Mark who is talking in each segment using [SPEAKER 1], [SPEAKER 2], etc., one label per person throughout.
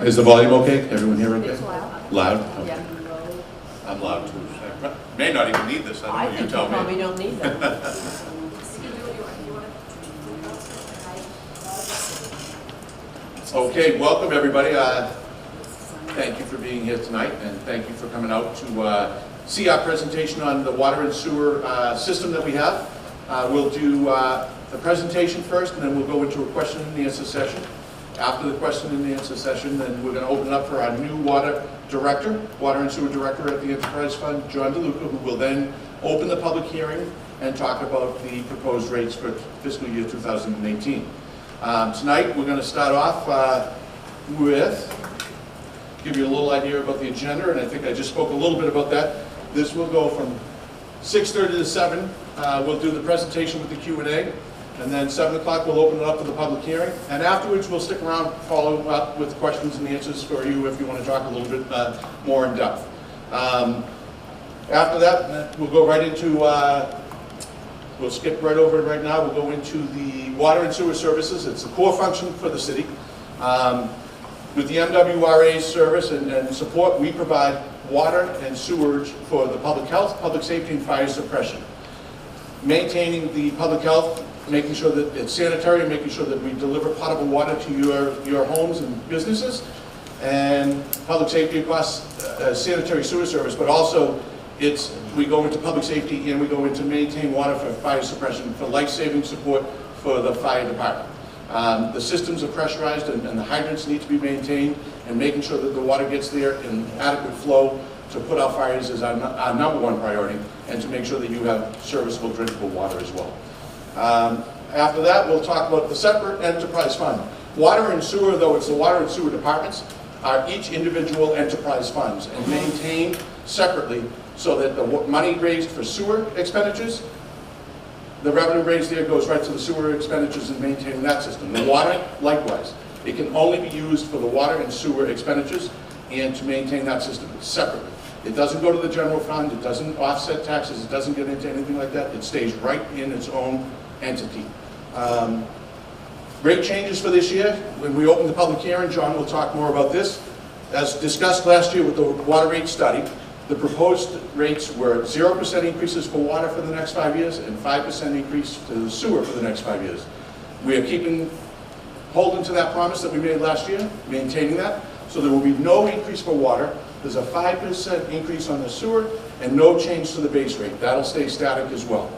[SPEAKER 1] Is the volume okay? Everyone here okay?
[SPEAKER 2] It's loud.
[SPEAKER 1] Loud? Okay.
[SPEAKER 2] Yeah.
[SPEAKER 1] I'm loud too. I may not even need this. I
[SPEAKER 2] I
[SPEAKER 1] don't know. You
[SPEAKER 2] think you
[SPEAKER 1] tell me.
[SPEAKER 2] probably don't need that.
[SPEAKER 1] Okay, welcome everybody. Thank you for being here tonight, and thank you for coming out to see our presentation on the water and sewer system that we have. We'll do the presentation first, and then we'll go into a question and answer session. After the question and answer session, then we're going to open up for our new water and sewer director at the Enterprise Fund, John Deluca, who will then open the public hearing and talk about the proposed rates for fiscal year 2018. Tonight, we're going to start off give you a little idea about the agenda, and I think I just spoke a little bit about that. This will go from 6:30 to 7. We'll do the presentation with the Q&A, and then 7 o'clock we'll open it up for the public hearing, and afterwards we'll stick around, follow up with questions and answers for you if you want to talk a little bit more in depth. After that, we'll go right into we'll skip right over it right now. We'll go into the water and sewer services. It's a core function for the city. With the MWRA service and support, we provide water and sewage for the public health, public safety, and fire suppression. Maintaining the public health, making sure that it's sanitary, making sure that we deliver potable water to your homes and businesses, and public safety across sanitary sewer service, but also we go into public safety and we go into maintain water for fire suppression, for life-saving support for the fire department. The systems are pressurized and the hydrants need to be maintained, and making sure that the water gets there in adequate flow to put out fires is our number one priority, and to make sure that you have serviceable, drinkable water as well. After that, we'll talk about the separate enterprise fund. Water and sewer, though it's the water and sewer departments, are each individual enterprise funds and maintained separately, so that the money raised for sewer expenditures, the revenue raised there goes right to the sewer expenditures and maintaining that system. The water, likewise. It can only be used for the water and sewer expenditures and to maintain that system separately. It doesn't go to the general fund, it doesn't offset taxes, it doesn't get into anything like that. It stays right in its own entity. Rate changes for this year. When we open the public hearing, John will talk more about this. As discussed last year with the water rate study, the proposed rates were 0% increases for water for the next 5 years and 5% increase to the sewer for the next 5 years. We are holding to that promise that we made last year, maintaining that. So there will be no increase for water. There's a 5% increase on the sewer and no change to the base rate. That'll stay static as well.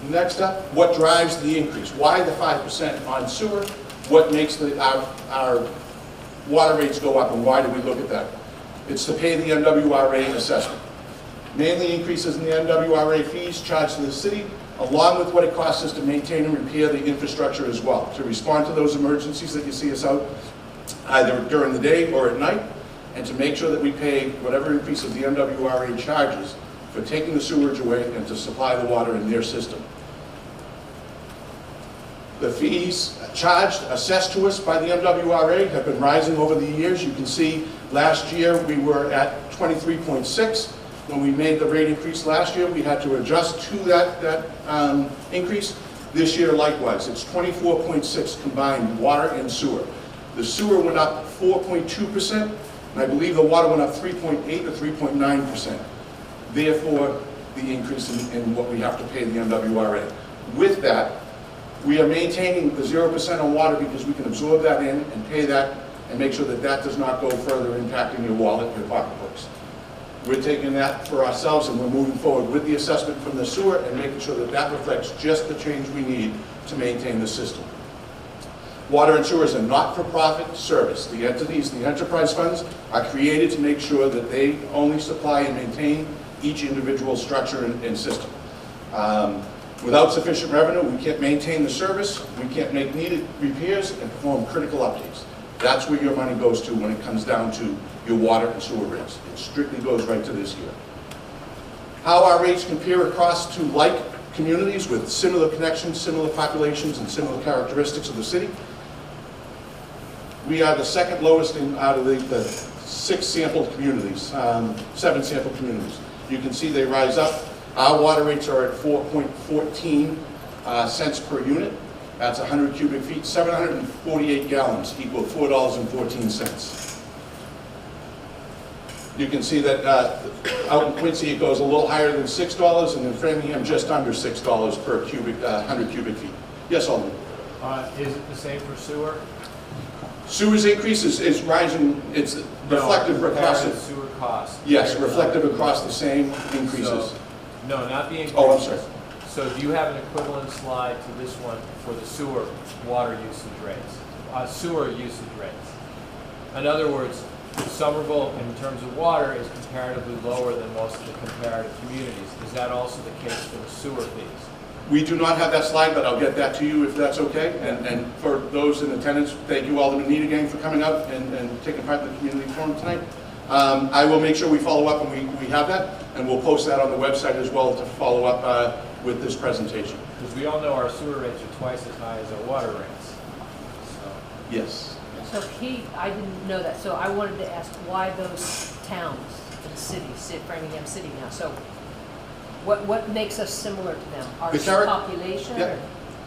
[SPEAKER 1] Next up, what drives the increase? Why the 5% on sewer? What makes our water rates go up, and why do we look at that? It's to pay the MWRA assessment. Mainly increases in the MWRA fees charged to the city, along with what it costs us to maintain and repair the infrastructure as well, to respond to those emergencies that you see us out either during the day or at night, and to make sure that we pay whatever increases the MWRA charges for taking the sewage away and to supply the water in their system. The fees assessed to us by the MWRA have been rising over the years. You can see last year we were at 23.6. When we made the rate increase last year, we had to adjust to that increase. This year, likewise, it's 24.6 combined, water and sewer. The sewer went up 4.2%, and I believe the water went up 3.8 or 3.9%. Therefore, the increase in what we have to pay the MWRA. With that, we are maintaining the 0% on water because we can absorb that in and pay that and make sure that that does not go further impacting your wallet, your pocketbooks. We're taking that for ourselves, and we're moving forward with the assessment from the sewer and making sure that that reflects just the change we need to maintain the system. Water and sewer is a not-for-profit service. The entities, the enterprise funds, are created to make sure that they only supply and maintain each individual structure and system. Without sufficient revenue, we can't maintain the service, we can't make needed repairs and perform critical updates. That's where your money goes to when it comes down to your water and sewer rates. It strictly goes right to this year. How our rates compare across to like communities with similar connections, similar populations, and similar characteristics of the city. We are the second lowest out of the 7 sample communities. You can see they rise up. Our water rates are at 4.14 cents per unit. That's 100 cubic feet, 748 gallons equal $4.14. You can see that out in Quincy it goes a little higher than $6, and in Framingham just under $6 per 100 cubic feet. Yes, Alderman?
[SPEAKER 2] Is it the same for sewer?
[SPEAKER 1] Sewer's increase is rising, it's reflective across the...
[SPEAKER 2] sewer cost.
[SPEAKER 1] Yes, reflective across the same increases.
[SPEAKER 2] So, no, not the increases.
[SPEAKER 1] Oh, I'm sorry.
[SPEAKER 2] So do you have an equivalent slide to this one for the sewer water usage rates, sewer usage rates? In other words, Somerville, in terms of water, is comparatively lower than most of the comparative communities. Is that also the case for the sewer fees?
[SPEAKER 1] We do not have that slide, but I'll get that to you if that's okay. And for those in attendance, thank you, Alderman Needham, for coming out and taking part in the community forum tonight. I will make sure we follow up and we have that, and we'll post that on the website as well to follow up with this presentation.
[SPEAKER 2] Because we all know our sewer rates are twice as high as our water rates. So.
[SPEAKER 1] Yes.
[SPEAKER 3] So I didn't know that, so I wanted to ask why those towns and cities, Framingham City now, so what makes us similar to them? Our population?
[SPEAKER 1] Yeah.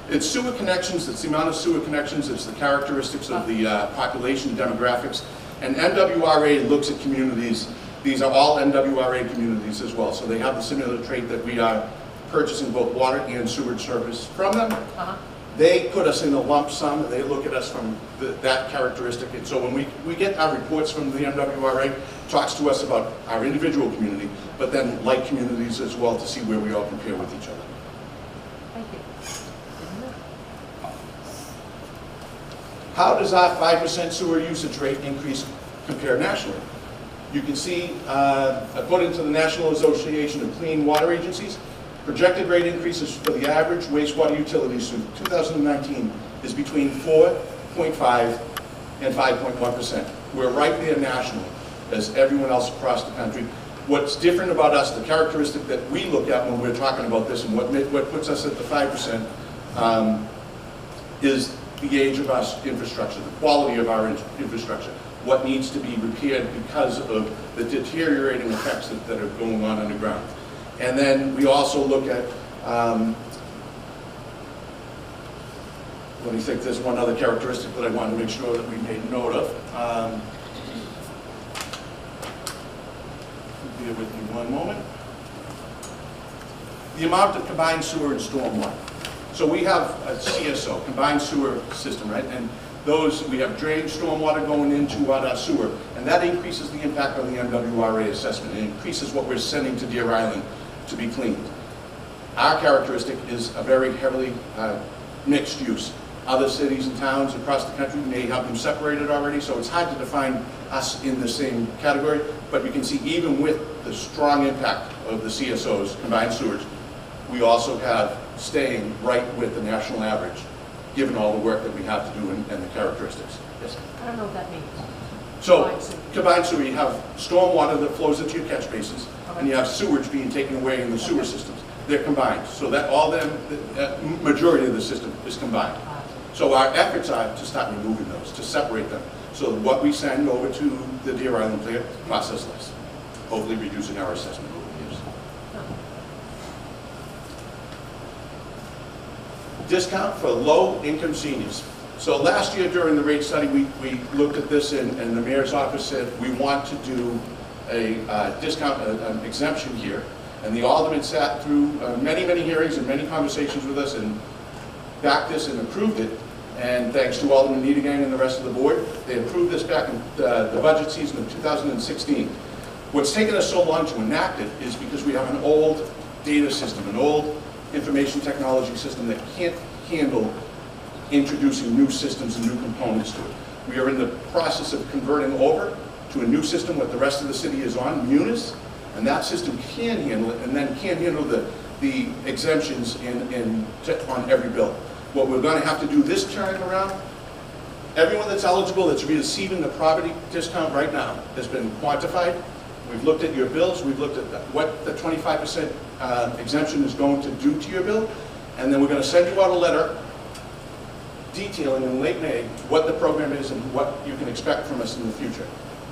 [SPEAKER 1] It's sewer connections, it's the amount of sewer connections, it's the characteristics of the population demographics, and MWRA looks at communities. These are all MWRA communities as well, so they have the similar trait that we are purchasing both water and sewage service from them. They put us in a lump sum, they look at us from that characteristic, and so when we get our reports from the MWRA, talks to us about our individual community, but then like communities as well to see where we all compare with each other.
[SPEAKER 3] Thank you.
[SPEAKER 1] How does our 5% sewer usage rate increase compare nationally? You can see, according to the National Association of Clean Water Agencies, projected rate increases for the average wastewater utilities through 2019 is between 4.5 and 5.1%. We're right there nationally as everyone else across the country. What's different about us, the characteristic that we look at when we're talking about this and what puts us at the 5% is the age of our infrastructure, the quality of our infrastructure, what needs to be repaired because of the deteriorating effects that are going on underground. And then we also look at, let me think, there's one other characteristic that I want to make sure that we made note of. Bear with me one moment. The amount of combined sewer and stormwater. So we have a CSO, combined sewer system, right? And those, we have drainage stormwater going into our sewer, and that increases the impact on the MWRA assessment. It increases what we're sending to Deer Island to be cleaned. Our characteristic is a very heavily mixed use. Other cities and towns across the country may have them separated already, so it's hard to define us in the same category, but you can see even with the strong impact of the CSOs, combined sewage, we also have staying right with the national average, given all the work that we have to do and the characteristics. Yes?
[SPEAKER 3] I don't know what that means.
[SPEAKER 1] So, combined sewer, you have stormwater that flows into your catch basins, and you have sewage being taken away in the sewer systems. They're combined, so that all them, the majority of the system is combined. So our efforts are to start removing those, to separate them, so that what we send over to the Deer Island plant process less, hopefully reducing our assessment over the years. Discount for low-income seniors. So last year during the rate study, we looked at this and the mayor's office said we want to do a discount, an exemption here. And the alderman sat through many, many hearings and many conversations with us and backed this and approved it. And thanks to Alderman Needham and the rest of the board, they approved this back in the budget season of 2016. What's taken us so long to enact it is because we have an old data system, an old information technology system that can't handle introducing new systems and new components to it. We are in the process of converting over to a new system what the rest of the city is on, Munis, and that system can handle it and then can handle the exemptions on every bill. What we're going to have to do this time around, everyone that's eligible that's receiving the property discount right now has been quantified. We've looked at your bills, we've looked at what the 25% exemption is going to do to your bill, and then we're going to send you out a letter detailing in late May what the program is and what you can expect from us in the future.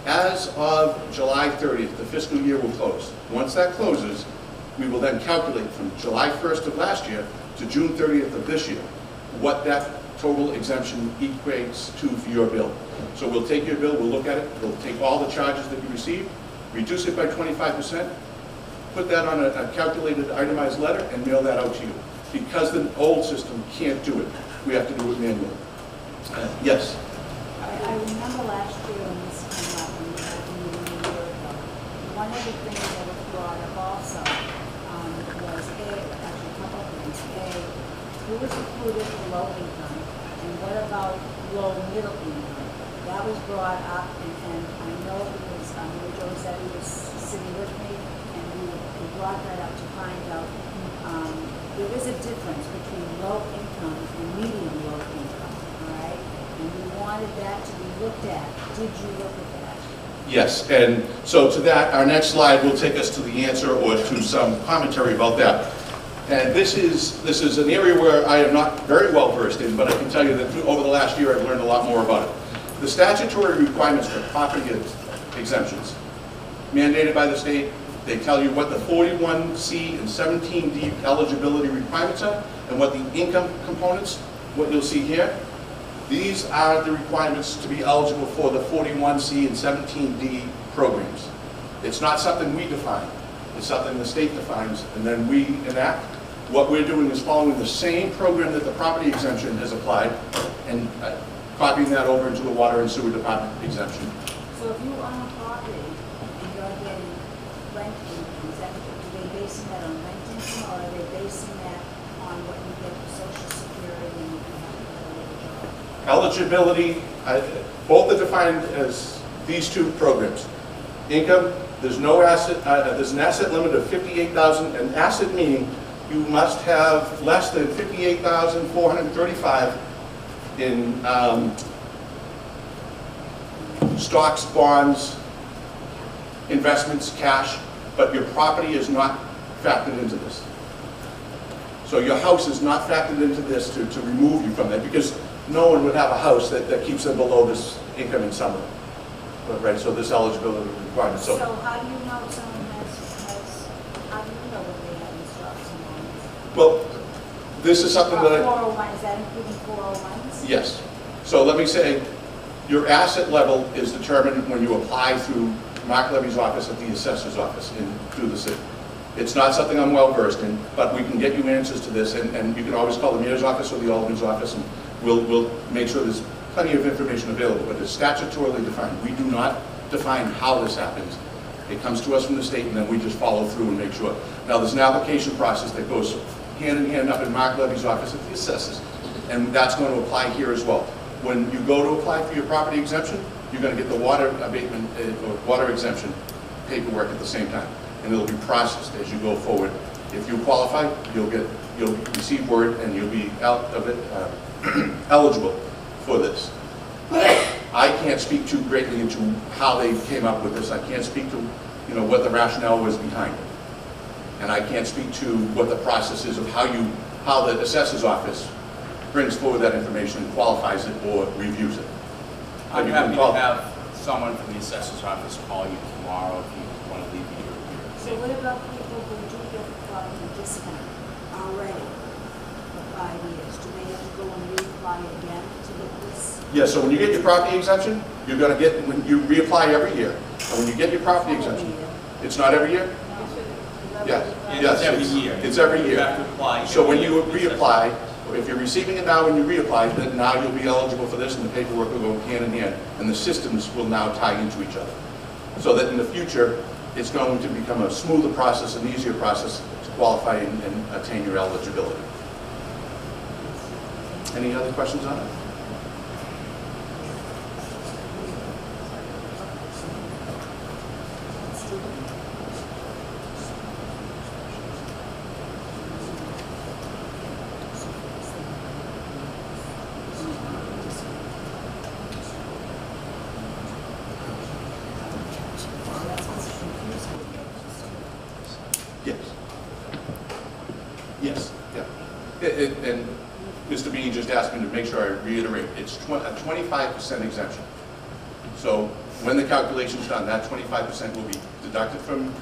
[SPEAKER 1] As of July 30th, the fiscal year will close. Once that closes, we will then calculate from July 1st of last year to June 30th of this year what that total exemption equates to for your bill. So we'll take your bill, we'll look at it, we'll take all the charges that you received, reduce it by 25%, put that on a calculated itemized letter, and mail that out to you. Because the old system can't do it, we have to do it manually. Yes?
[SPEAKER 4] I remember last year when this came up, and we had a meeting a year ago. One of the things that was brought up also was actually a couple of things. Who was included for low income, and what about low middle income? That was brought up, and I know because Joe said he was sitting with me, and we brought that up to find out there is a difference between low income and medium low income, all right? And we wanted that to be looked at. Did you look at that?
[SPEAKER 1] Yes, and so to that, our next slide will take us to the answer or to some commentary about that. And this is an area where I am not very well versed in, but I can tell you that over the last year I've learned a lot more about it. The statutory requirements for property exemptions mandated by the state, they tell you what the 41C and 17D eligibility requirements are and what the income components, what you'll see here. These are the requirements to be eligible for the 41C and 17D programs. It's not something we define. It's something the state defines, and then we enact. What we're doing is following the same program that the property exemption has applied and copying that over into the water and sewer department exemption.
[SPEAKER 4] So if you own a property and you're getting rent income, is that, are they basing that on rent income, or are they basing that on what you get for Social Security and you have to have a job?
[SPEAKER 1] Eligibility, both are defined as these two programs. Income, there's no asset, there's an asset limit of $58,000, an asset meaning you must have less than $58,435 in stocks, bonds, investments, cash, but your property is not factored into this. So your house is not factored into this to remove you from that, because no one would have a house that keeps them below this income in summer. But, right, so this eligibility requirement.
[SPEAKER 4] So how do you know someone how do you know what they have in stocks and bonds?
[SPEAKER 1] Well, this is something that
[SPEAKER 4] 401, is that including 401s?
[SPEAKER 1] Yes. So let me say, your asset level is determined when you apply through Mark Levy's office at the assessor's office through the city. It's not something I'm well versed in, but we can get you answers to this, and you can always call the mayor's office or the alderman's office, and we'll make sure there's plenty of information available, but it's statutorily defined. We do not define how this happens. It comes to us from the state, and then we just follow through and make sure. Now, there's an application process that goes hand in hand up in Mark Levy's office at the assessors, and that's going to apply here as well. When you go to apply for your property exemption, you're going to get the water abatement or water exemption paperwork at the same time, and it'll be processed as you go forward. If you qualify, you'll receive word, and you'll be out of it eligible for this. I can't speak too greatly into how they came up with this. I can't speak to what the rationale was behind it, and I can't speak to what the process is of how the assessor's office brings forward that information and qualifies it or reviews it.
[SPEAKER 5] I'm happy to have someone from the assessor's office call you tomorrow if you want to leave me here.
[SPEAKER 4] So what about people who do get the property discount already for 5 years? Do they have to go and reapply again to get this?
[SPEAKER 1] Yeah, so when you get your property exemption, you're going to get, when you reapply every year, and when you get your property exemption, it's not every year? Yes.
[SPEAKER 5] It's every year.
[SPEAKER 1] It's every year.
[SPEAKER 5] You have to apply.
[SPEAKER 1] So when you reapply, if you're receiving it now and you reapply, then now you'll be eligible for this, and the paperwork will go hand in hand, and the systems will now tie into each other. So that in the future, it's going to become a smoother process, an easier process to qualify and attain your eligibility. Any other questions on it? Yes, yeah. And Mr. Beanie just asked me to make sure I reiterate, it's a 25% exemption. So when the calculation's done, that 25% will be deducted from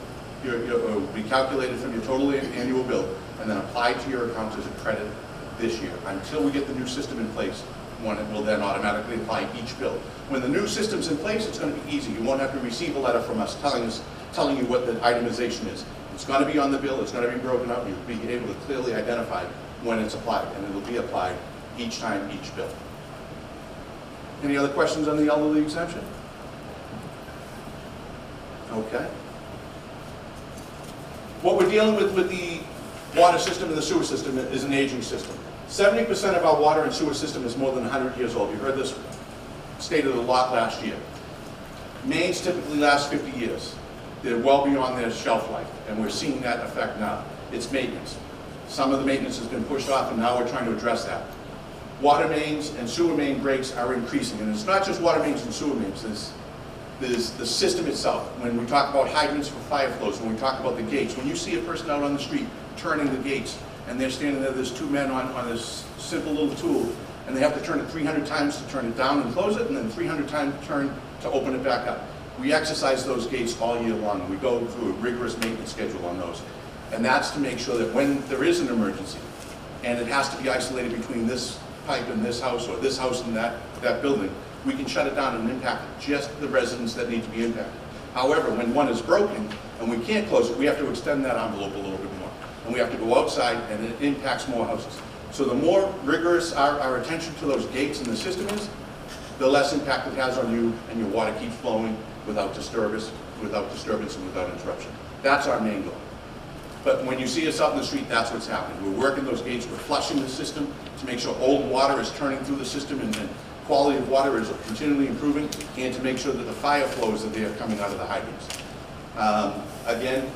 [SPEAKER 1] or be calculated from your total annual bill and then applied to your account as a credit this year. Until we get the new system in place, one it will then automatically apply each bill. When the new system's in place, it's going to be easy. You won't have to receive a letter from us telling you what the itemization is. It's going to be on the bill, it's going to be broken up, and you'll be able to clearly identify when it's applied, and it'll be applied each time, each bill. Any other questions on the elderly exemption? Okay. What we're dealing with the water system and the sewer system is an aging system. 70% of our water and sewer system is more than 100 years old. You heard this stated a lot last year. Mains typically last 50 years. They're well beyond their shelf life, and we're seeing that effect now. It's maintenance. Some of the maintenance has been pushed off, and now we're trying to address that. Water mains and sewer main breaks are increasing, and it's not just water mains and sewer mains. There's the system itself. When we talk about hydrants for fire flows, when we talk about the gates, when you see a person out on the street turning the gates, and they're standing there, there's two men on this simple little tool, and they have to turn it 300 times to turn it down and close it, and then 300 times to turn to open it back up. We exercise those gates all year long, and we go through a rigorous maintenance schedule on those. And that's to make sure that when there is an emergency, and it has to be isolated between this pipe and this house, or this house and that building, we can shut it down and impact just the residents that need to be impacted. However, when one is broken, and we can't close it, we have to extend that envelope a little bit more. And we have to go outside, and it impacts more houses. So the more rigorous our attention to those gates in the system is, the less impact it has on you, and your water keeps flowing without disturbance and without interruption. That's our main goal. But when you see us out in the street, that's what's happening. We're working those gates, we're flushing the system to make sure old water is turning through the system and quality of water is continually improving, and to make sure that the fire flows that they are coming out of the hydrants. Again,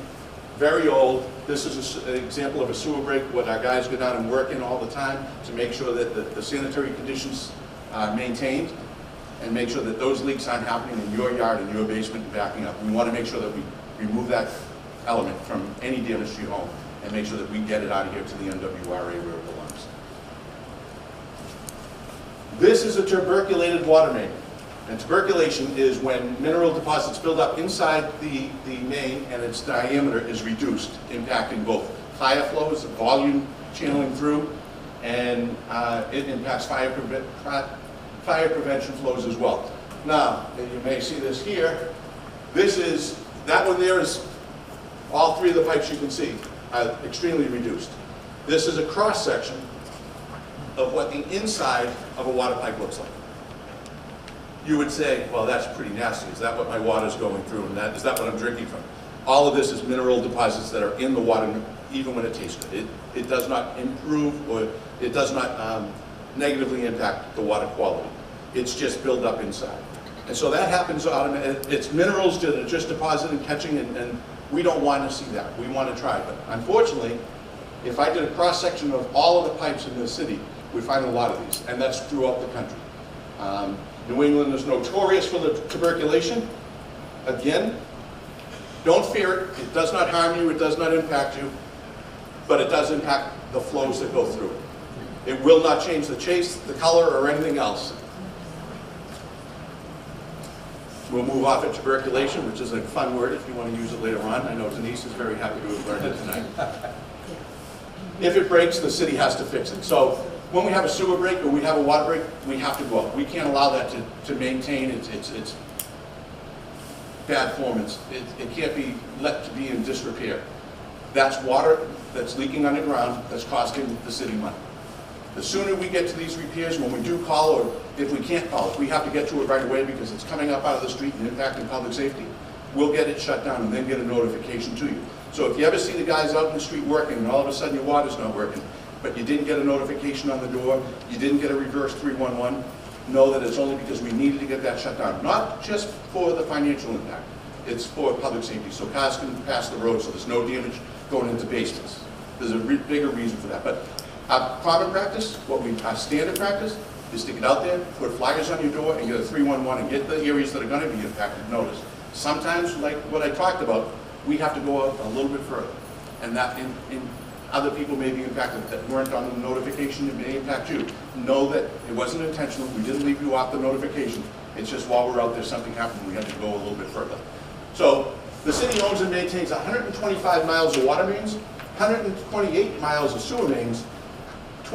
[SPEAKER 1] very old. This is an example of a sewer break, what our guys go down and work in all the time to make sure that the sanitary conditions are maintained, and make sure that those leaks aren't happening in your yard, in your basement, and backing up. We want to make sure that we remove that element from any damage to your home, and make sure that we get it out of here to the MWRA where it belongs. This is a tuberculated water main. And tuberculation is when mineral deposits build up inside the main and its diameter is reduced, impacting both fire flows, the volume channeling through, and it impacts fire prevention flows as well. Now, you may see this here. That one there is, all three of the pipes you can see are extremely reduced. This is a cross section of what the inside of a water pipe looks like. You would say, well, that's pretty nasty. Is that what my water's going through? And is that what I'm drinking from? All of this is mineral deposits that are in the water, even when it tastes good. It does not improve, or it does not negatively impact the water quality. It's just built up inside. And so that happens automatically. It's minerals that are just deposited, catching, and we don't want to see that. We want to try. But unfortunately, if I did a cross-section of all of the pipes in the city, we find a lot of these, and that's throughout the country. New England is notorious for the tuberculation. Again, don't fear it. It does not harm you. It does not impact you. But it does impact the flows that go through it. It will not change the taste, the color, or anything else. We'll move off at tuberculation, which is a fun word if you want to use it later on. I know Denise is very happy to have learned it tonight. If it breaks, the city has to fix it. So when we have a sewer break or we have a water break, we have to go out. We can't allow that to maintain its bad form. It can't be let to be in disrepair. That's water that's leaking underground that's costing the city money. The sooner we get to these repairs, when we do call, or if we can't call, if we have to get to it right away because it's coming up out of the street and impacting public safety, we'll get it shut down and then get a notification to you. So if you ever see the guys out in the street working and all of a sudden your water's not working, but you didn't get a notification on the door, you didn't get a reverse 311, know that it's only because we needed to get that shut down. Not just for the financial impact, it's for public safety, so cars can pass the road so there's no damage going into basements. There's a bigger reason for that. But our common practice, our standard practice, is to get out there, put flyers on your door, and get a 311 and get the areas that are going to be impacted noticed. Sometimes, like what I talked about, we have to go out a little bit further, and that other people may be impacted that weren't on the notification. It may impact you. Know that it wasn't intentional. We didn't leave you off the notification. It's just while we're out there, something happened. We had to go a little bit further. So the city owns and maintains 125 miles of water mains, 128 miles of sewer mains,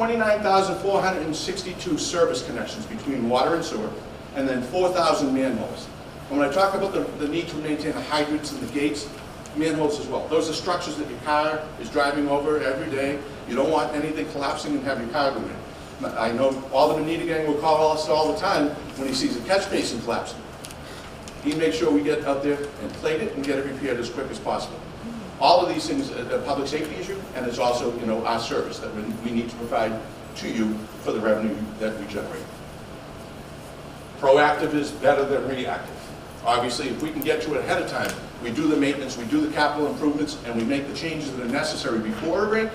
[SPEAKER 1] 29,462 service connections between water and sewer, and then 4,000 manholes. And when I talk about the need to maintain the hydrants and the gates, manholes as well. Those are structures that your car is driving over every day. You don't want anything collapsing and have your car go in. I know Alderman Needigang will call us all the time when he sees a catch basin collapsing. He makes sure we get out there and plate it and get it repaired as quick as possible. All of these things are a public safety issue, and it's also, you know, our service that we need to provide to you for the revenue that we generate. Proactive is better than reactive. Obviously, if we can get to it ahead of time, we do the maintenance, we do the capital improvements, and we make the changes that are necessary before a break,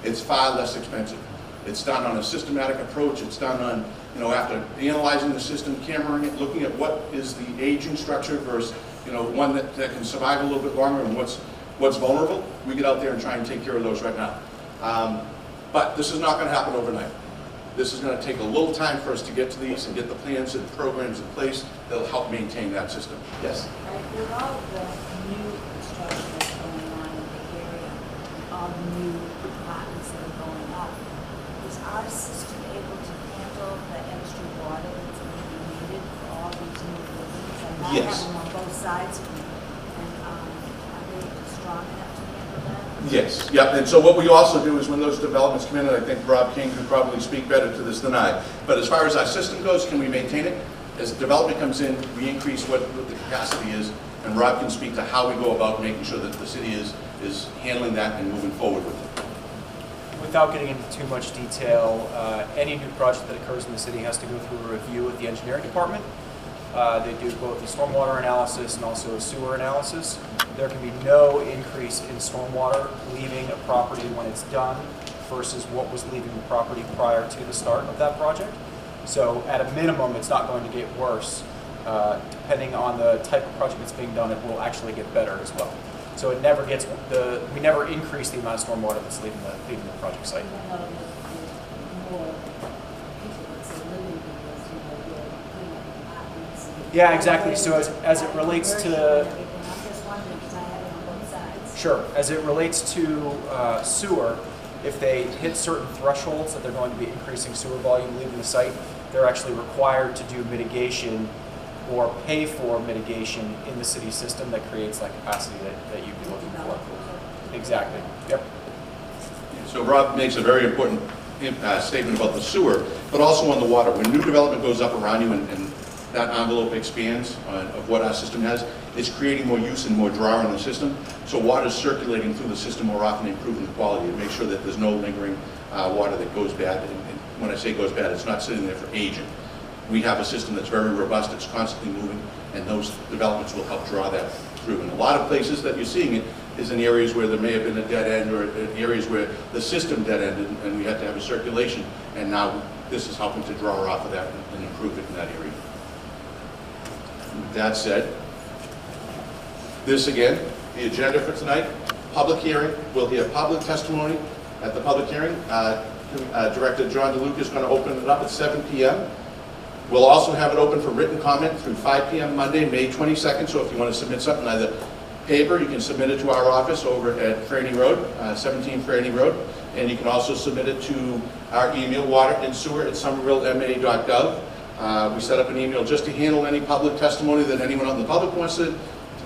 [SPEAKER 1] it's far less expensive. It's done on a systematic approach. It's done on, you know, after analyzing the system, cameraing it, looking at what is the aging structure versus, you know, one that can survive a little bit longer and what's vulnerable. We get out there and try and take care of those right now. But this is not going to happen overnight. This is going to take a little time for us to get to these and get the plans and programs in place that'll help maintain that system. Yes?
[SPEAKER 4] Right, with all of the new construction that's going on in the area, all the new apartments that are going up, is our system able to handle the extra water that's going to be needed for all these new buildings? And not
[SPEAKER 1] Yes.
[SPEAKER 4] have them on both sides of them? And are they strong enough to handle that?
[SPEAKER 1] Yes, yep, and so what we also do is when those developments come in, and I think Rob King could probably speak better to this than I, but as far as our system goes, can we maintain it? As development comes in, we increase what the capacity is, and Rob can speak to how we go about making sure that the city is handling that and moving forward with it.
[SPEAKER 6] Without getting into too much detail, any new project that occurs in the city has to go through a review with the engineering department. They do both the stormwater analysis and also a sewer analysis. There can be no increase in stormwater leaving a property when it's done versus what was leaving the property prior to the start of that project. So at a minimum, it's not going to get worse. Depending on the type of project that's being done, it will actually get better as well. So it never gets we never increase the amount of stormwater that's leaving the project site.
[SPEAKER 4] Even though there's more people that's living in this, you know, they're putting up apartments and-
[SPEAKER 6] Yeah, exactly. So as it relates to
[SPEAKER 4] Commercial and everything. I'm just wondering, because I have it on both sides.
[SPEAKER 6] Sure. As it relates to sewer, if they hit certain thresholds that they're going to be increasing sewer volume leaving the site, they're actually required to do mitigation or pay for mitigation in the city system that creates that capacity that you'd be looking for. Exactly. Yep.
[SPEAKER 1] So Rob makes a very important statement about the sewer, but also on the water. When new development goes up around you and that envelope expands of what our system has, it's creating more use and more draw in the system. So water is circulating through the system more often, improving the quality to make sure that there's no lingering water that goes bad. And when I say goes bad, it's not sitting there for aging. We have a system that's very robust, it's constantly moving, and those developments will help draw that through. And a lot of places that you're seeing it is in areas where there may have been a dead end or in areas where the system dead ended and we had to have a circulation, and now this is helping to draw off of that and improve it in that area. With that said, this again, the agenda for tonight, public hearing. We'll hear public testimony at the public hearing. Director John Deluca is going to open it up at 7 p.m. We'll also have it open for written comment through 5 p.m. Monday, May 22nd. So if you want to submit something, either paper, you can submit it to our office over at Franny Road, 17 Franny Road. And you can also submit it to our email, waterandsewer@somervillema.gov. We set up an email just to handle any public testimony that anyone on the public wants to,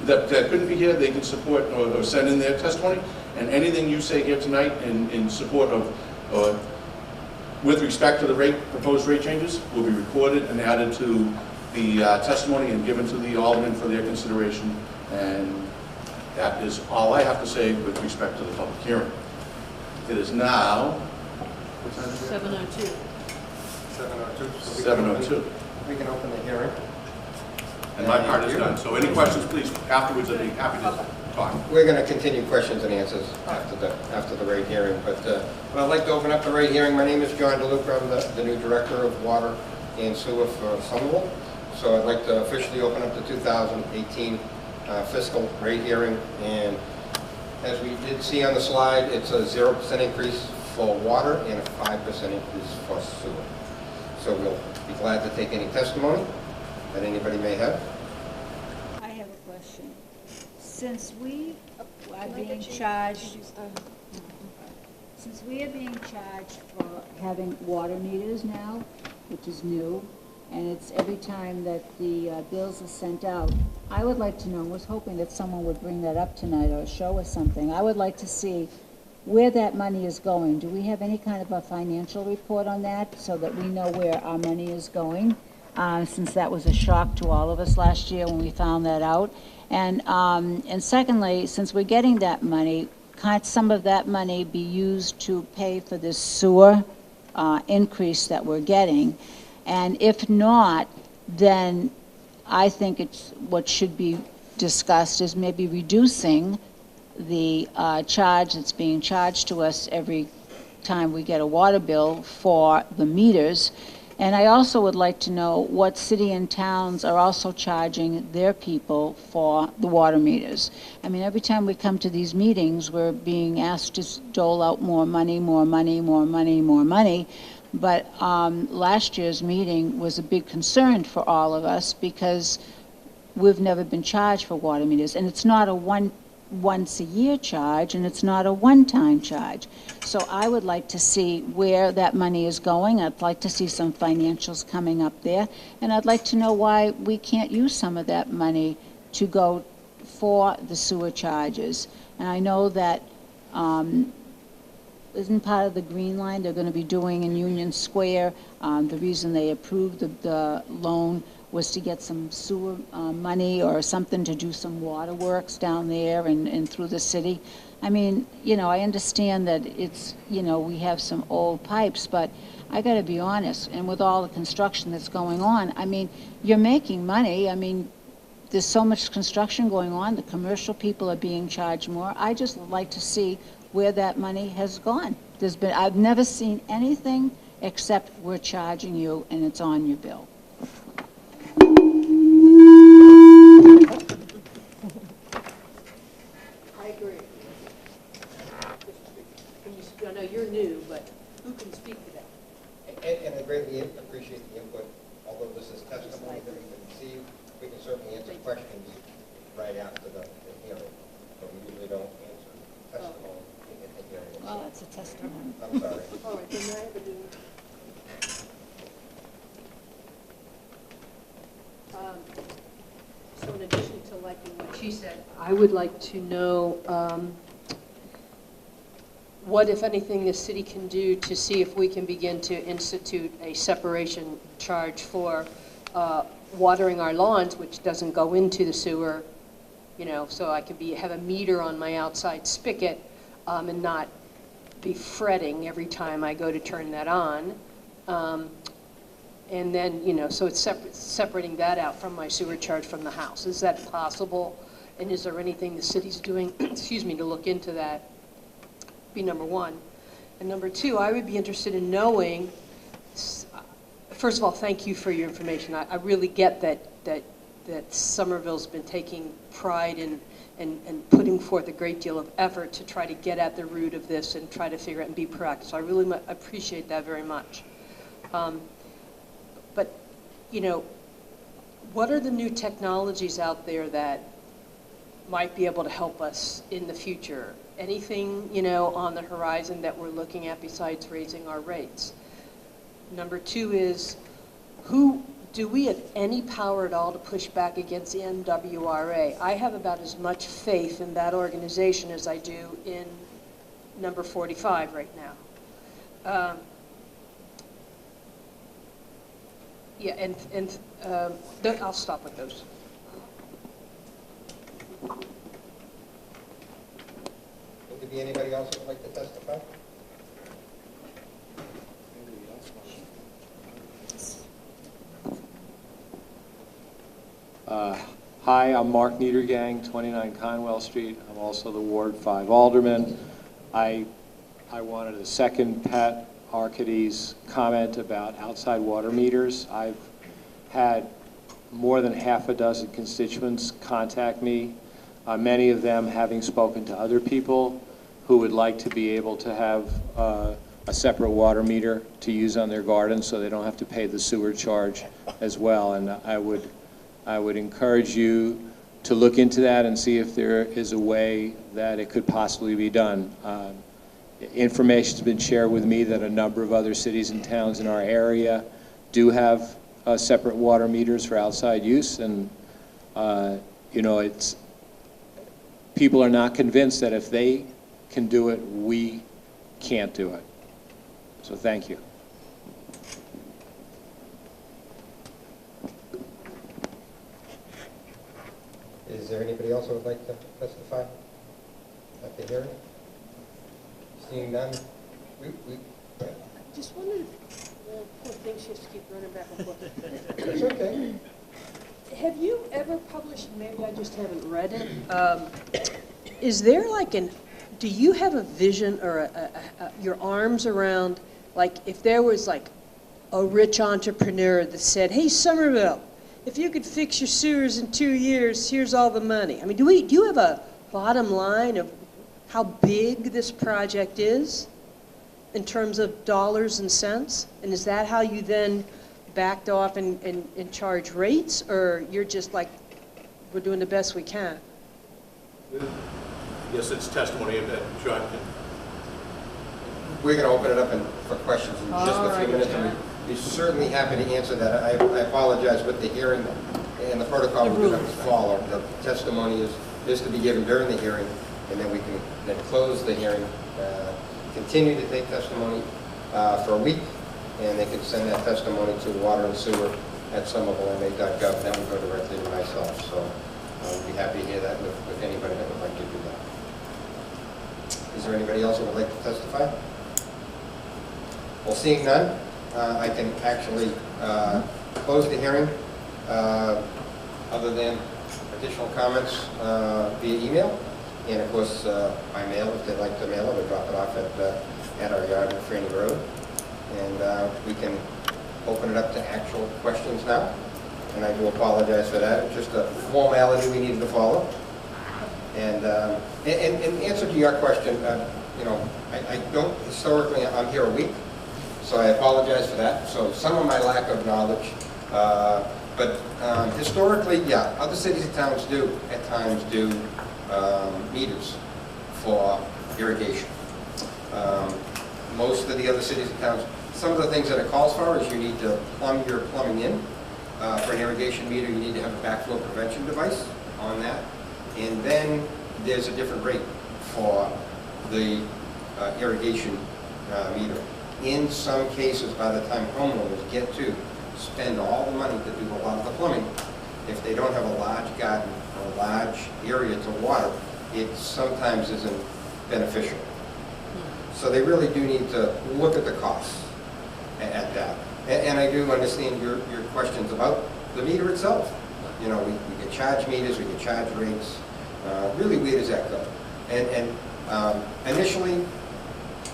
[SPEAKER 1] that couldn't be here, they can support or send in their testimony. And anything you say here tonight in support of, with respect to the proposed rate changes, will be recorded and added to the testimony and given to the aldermen for their consideration. And that is all I have to say with respect to the public hearing. It is now, what time is it?
[SPEAKER 3] 7:02.
[SPEAKER 7] 7:02.
[SPEAKER 1] 7:02.
[SPEAKER 7] We can open the hearing.
[SPEAKER 1] And my part is done. So any questions, please, afterwards, I'd be happy to talk.
[SPEAKER 7] We're going to continue questions and answers after the rate hearing. But I'd like to open up the rate hearing. My name is John Deluca. I'm the new Director of Water and Sewer for Somerville. So I'd like to officially open up the 2018 fiscal rate hearing. And as we did see on the slide, it's a 0% increase for water and a 5% increase for sewer. So we'll be glad to take any testimony that anybody may have.
[SPEAKER 4] I have a question. Since we are being charged, since we are being charged for having water meters now, which is new, and it's every time that the bills are sent out, I would like to know, I was hoping that someone would bring that up tonight or show us something. I would like to see where that money is going. Do we have any kind of a financial report on that so that we know where our money is going? Since that was a shock to all of us last year when we found that out. And secondly, since we're getting that money, can't some of that money be used to pay for this sewer increase that we're getting? And if not, then I think it's what should be discussed is maybe reducing the charge that's being charged to us every time we get a water bill for the meters. And I also would like to know what city and towns are also charging their people for the water meters. I mean, every time we come to these meetings, we're being asked to dole out more money, more money, more money, more money. But last year's meeting was a big concern for all of us because we've never been charged for water meters. And it's not a once a year charge, and it's not a one-time charge. So I would like to see where that money is going. I'd like to see some financials coming up there, and I'd like to know why we can't use some of that money to go for the sewer charges. And I know that isn't part of the Green Line they're going to be doing in Union Square. The reason they approved the loan was to get some sewer money or something to do some water works down there and through the city. I mean, you know, I understand that it's, you know, we have some old pipes, but I got to be honest, and with all the construction that's going on, I mean, you're making money. I mean, there's so much construction going on. The commercial people are being charged more. I just would like to see where that money has gone. I've never seen anything except we're charging you and it's on your bill.
[SPEAKER 3] I agree. I know you're new, but who can speak to that?
[SPEAKER 7] And I greatly appreciate the input, although this is testimony that we can receive. We can certainly answer questions right after the hearing, but we usually don't answer testimony in the hearing.
[SPEAKER 3] Well, that's a testimony.
[SPEAKER 7] I'm sorry.
[SPEAKER 3] All right, then I have a do. So in addition to liking what she said, I would like to know what, if anything, the city can do to see if we can begin to institute a separation charge for watering our lawns, which doesn't go into the sewer, you know, so I could have a meter on my outside spigot and not be fretting every time I go to turn that on. And then, you know, so it's separating that out from my sewer charge from the house. Is that possible? And is there anything the city's doing, excuse me, to look into that? Be number one. And number two, I would be interested in knowing, first of all, thank you for your information. I really get that Somerville's been taking pride in and putting forth a great deal of effort to try to get at the root of this and try to figure it and be proactive. So I really appreciate that very much. But, you know, what are the new technologies out there that might be able to help us in the future? Anything, you know, on the horizon that we're looking at besides raising our rates? Number two is, do we have any power at all to push back against the MWRA? I have about as much faith in that organization as I do in number 45 right now. Yeah, and I'll stop with those.
[SPEAKER 7] Would there be anybody else who would like to testify?
[SPEAKER 8] Hi, I'm Mark Niedergang, 29 Conwell Street. I'm also the Ward 5 Alderman. I wanted to second Pat Arcady's comment about outside water meters. I've had more than half a dozen constituents contact me, many of them having spoken to other people who would like to be able to have a separate water meter to use on their garden so they don't have to pay the sewer charge as well. And I would encourage you to look into that and see if there is a way that it could possibly be done. Information's been shared with me that a number of other cities and towns in our area do have separate water meters for outside use, and you know, people are not convinced that if they can do it, we can't do it. So thank you.
[SPEAKER 7] Is there anybody else who would like to testify at the hearing? Seeing none,
[SPEAKER 3] Just wondered, well, poor thing, she has to keep running back and forth.
[SPEAKER 7] it's okay.
[SPEAKER 3] Have you ever published, maybe I just haven't read it, is there like do you have a vision or your arms around, like if there was like a rich entrepreneur that said, hey, Somerville, if you could fix your sewers in 2 years, here's all the money. I mean, do you have a bottom line of how big this project is in terms of dollars and cents? And is that how you then backed off and charge rates, or you're just like, we're doing the best we can?
[SPEAKER 1] I guess it's testimony that John can.
[SPEAKER 7] We're going to open it up for questions in just a few minutes, and we'd be certainly happy to answer that. I apologize with the hearing and the protocol we're going to follow. The testimony is to be given during the hearing, and then we can then close the hearing, continue to take testimony for a week, and they can send that testimony to water and sewer at somervillema.gov. That would go directly to myself. So I'd be happy to hear that with anybody that would like to do that. Is there anybody else who would like to testify? Well, seeing none, I can actually close the hearing, other than additional comments via email, and of course by mail if they'd like to mail it or drop it off at our yard in Franny Road. And we can open it up to actual questions now. And I do apologize for that. It's just a formality we needed to follow. And in answer to your question, you know, I don't historically, I'm here a week, so I apologize for that. So some of my lack of knowledge, but historically, yeah, other cities and towns do at times do meters for irrigation. Most of the other cities and towns, some of the things that it calls for is you need to plumb your plumbing in. For an irrigation meter, you need to have a backflow prevention device on that. And then there's a different rate for the irrigation meter. In some cases, by the time homeowners get to spend all the money to do a lot of the plumbing, if they don't have a large garden or a large area to water, it sometimes isn't beneficial. So they really do need to look at the costs at that. And I do understand your questions about the meter itself. You know, we get charge meters, we get charge rates. Really, where does that go? And initially,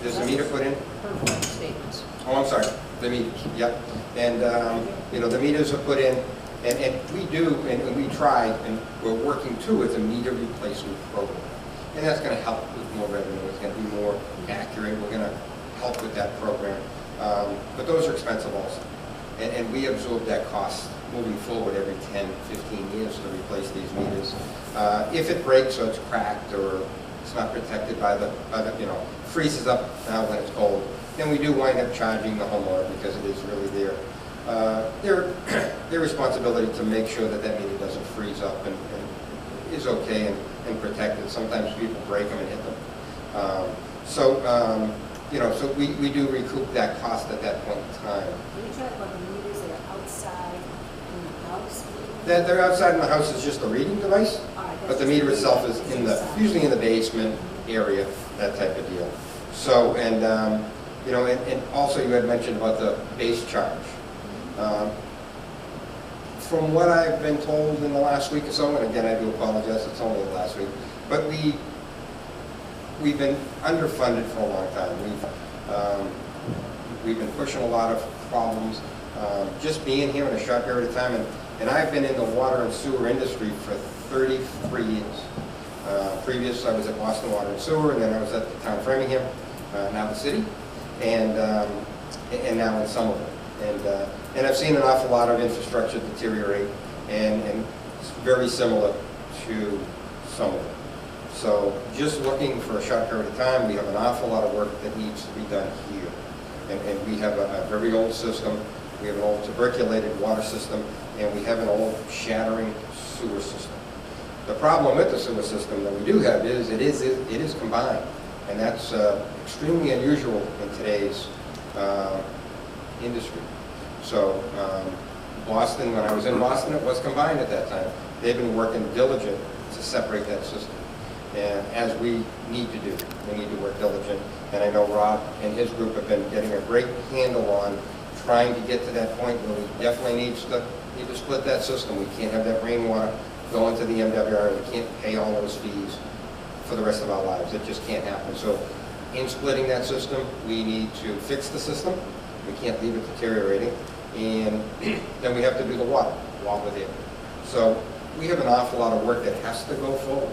[SPEAKER 7] there's a meter put in.
[SPEAKER 3] Statements.
[SPEAKER 7] Oh, I'm sorry, the meters, yep. And, you know, the meters are put in, and we do, and we try, and we're working towards a meter replacement program. And that's going to help with more revenue, it's going to be more accurate, we're going to help with that program. But those are expensive also. And we absorb that cost moving forward every 10, 15 years to replace these meters. If it breaks or it's cracked or it's not protected by the you know, freezes up now when it's cold, then we do wind up charging the homeowner because it is really their responsibility to make sure that that meter doesn't freeze up and is okay and protected. Sometimes people break them and hit them. You know, so we do recoup that cost at that point in time.
[SPEAKER 4] When you talk about the meters that are outside in the house?
[SPEAKER 7] They're outside in the house is just a reading device, but the meter itself is usually in the basement area, that type of deal. So, and you know, and also you had mentioned about the base charge. From what I've been told in the last week or so, and again I do apologize, it's only the last week, but we've been underfunded for a long time. We've been pushing a lot of problems. Just being here in a short period of time, and I've been in the water and sewer industry for 33 years. Previous, I was at Boston Water and Sewer, and then I was at the town of Framingham, now the city, and now in Somerville. And I've seen an awful lot of infrastructure deteriorate, and it's very similar to Somerville. So just looking for a short period of time, we have an awful lot of work that needs to be done here. And we have a very old system, we have an old tuberculated water system, and we have an old shattering sewer system. The problem with the sewer system that we do have is it is combined, and that's extremely unusual in today's industry. So Boston, when I was in Boston, it was combined at that time. They've been working diligent to separate that system. And as we need to do, we need to work diligent. And I know Rob and his group have been getting a great handle on trying to get to that point where we definitely need to split that system. We can't have that rainwater go into the MWRA. We can't pay all those fees for the rest of our lives. It just can't happen. So in splitting that system, we need to fix the system. We can't leave it deteriorating. And then we have to do the water while we're there. So we have an awful lot of work that has to go forward.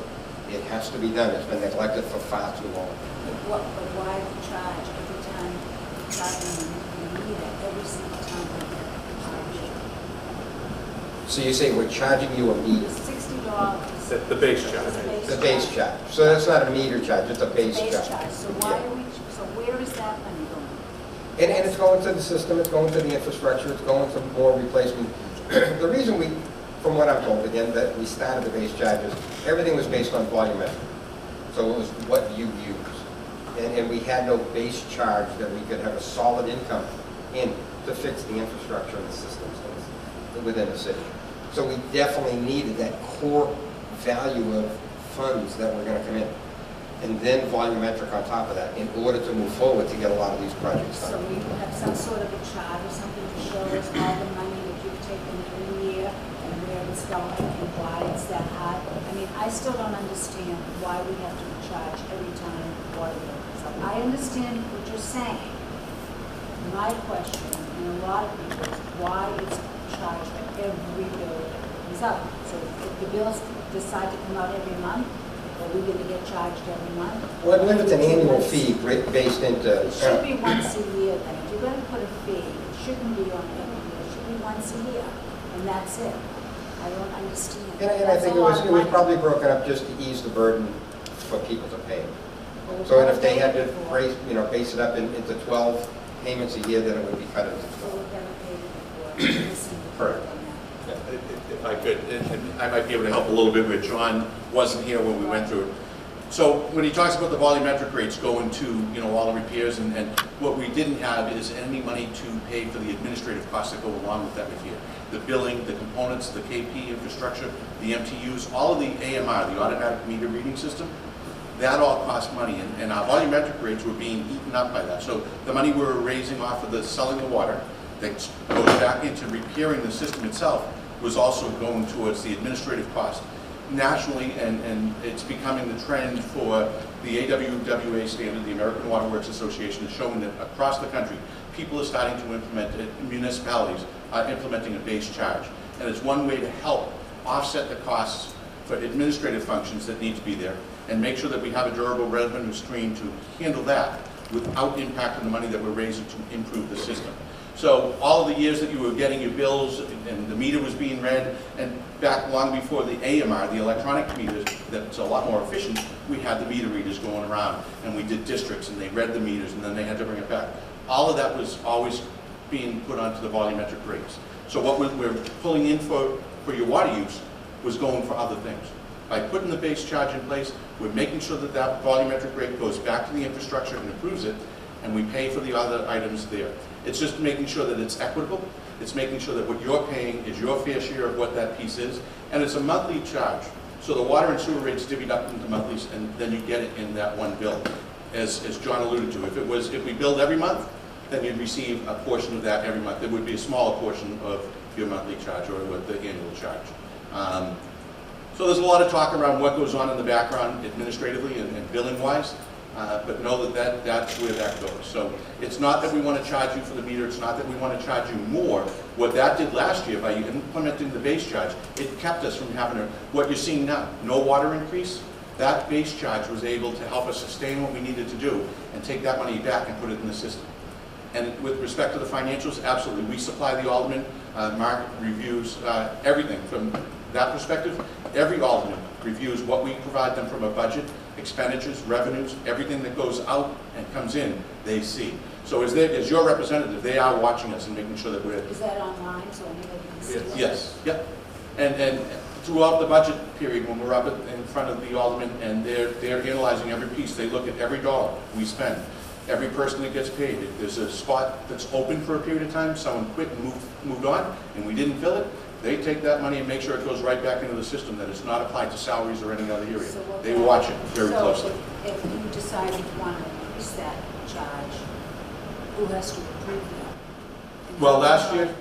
[SPEAKER 7] It has to be done. It's been neglected for far too long.
[SPEAKER 4] But why charge every time you charge them, you need it every single time we get charged?
[SPEAKER 7] So you say we're charging you a meter?
[SPEAKER 4] $60.
[SPEAKER 1] The base charge.
[SPEAKER 7] The base charge. So that's not a meter charge, it's a base
[SPEAKER 4] Base
[SPEAKER 7] charge.
[SPEAKER 4] charge, so why are we, so where is that money going?
[SPEAKER 7] And it's going to the system, it's going to the infrastructure, it's going to more replacement. The reason we, from what I'm told again, that we started the base charges, everything was based on volumetric. So it was what you used. And we had no base charge that we could have a solid income in to fix the infrastructure and the systems within the city. So we definitely needed that core value of funds that were going to come in. And then volumetric on top of that in order to move forward to get a lot of these projects
[SPEAKER 4] So
[SPEAKER 7] done.
[SPEAKER 4] we have some sort of a chart or something to show us all the money that you've taken every year and where it's going and why it's that high. I mean, I still don't understand why we have to charge every time water bill comes up. I understand what you're saying. My question, and a lot of people, is why it's charged for every bill that comes up. So if the bills decide to come out every month, are we going to get charged every month?
[SPEAKER 7] Well, I believe it's an annual fee based into...
[SPEAKER 4] It should be once a year then. If you're going to put a fee, it shouldn't be on every year. It should be once a year, and that's it. I don't understand.
[SPEAKER 7] And I think it was probably broken up just to ease the burden for people to pay. So and if they had to base it up into 12 payments a year, then it would be cut into 12. Correct.
[SPEAKER 1] If I could, and I might be able to help a little bit where John wasn't here when we went through it. So when he talks about the volumetric rates going to, all the repairs, and what we didn't have is any money to pay for the administrative costs that go along with that repair. The billing, the components, the KP infrastructure, the MTUs, all of the AMR, the automatic meter reading system, that all cost money, and our volumetric rates were being eaten up by that. So the money we were raising off of the selling the water that goes back into repairing the system itself was also going towards the administrative cost. Nationally, and it's becoming the trend for the AWWA standard, the American Water Works Association, is showing that across the country, people are starting to implement it, municipalities are implementing a base charge. And it's one way to help offset the costs for administrative functions that need to be there, and make sure that we have a durable revenue stream to handle that without impacting the money that we're raising to improve the system. So all of the years that you were getting your bills and the meter was being read, and back long before the AMR, the electronic meters, that's a lot more efficient, we had the meter readers going around, and we did districts, and they read the meters, and then they had to bring it back. All of that was always being put onto the volumetric rates. So what we're pulling in for your water use was going for other things. By putting the base charge in place, we're making sure that that volumetric rate goes back to the infrastructure and improves it, and we pay for the other items there. It's just making sure that it's equitable. It's making sure that what you're paying is your fair share of what that piece is, and it's a monthly charge. So the water and sewer rates divvied up into monthlies, and then you get it in that one bill. As John alluded to, if we billed every month, then you'd receive a portion of that every month. It would be a smaller portion of your monthly charge or the annual charge. So there's a lot of talk around what goes on in the background administratively and billing-wise. But know that that's where that goes. So it's not that we want to charge you for the meter, it's not that we want to charge you more. What that did last year by implementing the base charge, it kept us from having what you're seeing now, no water increase. That base charge was able to help us sustain what we needed to do and take that money back and put it in the system. And with respect to the financials, absolutely, we supply the aldermen Mark reviews everything from that perspective. Every alderman reviews what we provide them from a budget, expenditures, revenues, everything that goes out and comes in, they see. So as your representative, they are watching us and making sure that we're...
[SPEAKER 4] Is that online, so anybody can see it?
[SPEAKER 1] Yes, yep. And throughout the budget period, when we're up in front of the aldermen and they're analyzing every piece, they look at every dollar we spend, every person that gets paid. If there's a spot that's open for a period of time, someone quit and moved on, and we didn't fill it, they take that money and make sure it goes right back into the system, that it's not applied to salaries or any other area.
[SPEAKER 4] So what
[SPEAKER 1] They
[SPEAKER 4] about-
[SPEAKER 1] watch it very closely.
[SPEAKER 4] So if you decide you want to increase that charge, who has to approve that? And
[SPEAKER 1] Well,
[SPEAKER 4] how
[SPEAKER 1] last
[SPEAKER 4] do you
[SPEAKER 1] year,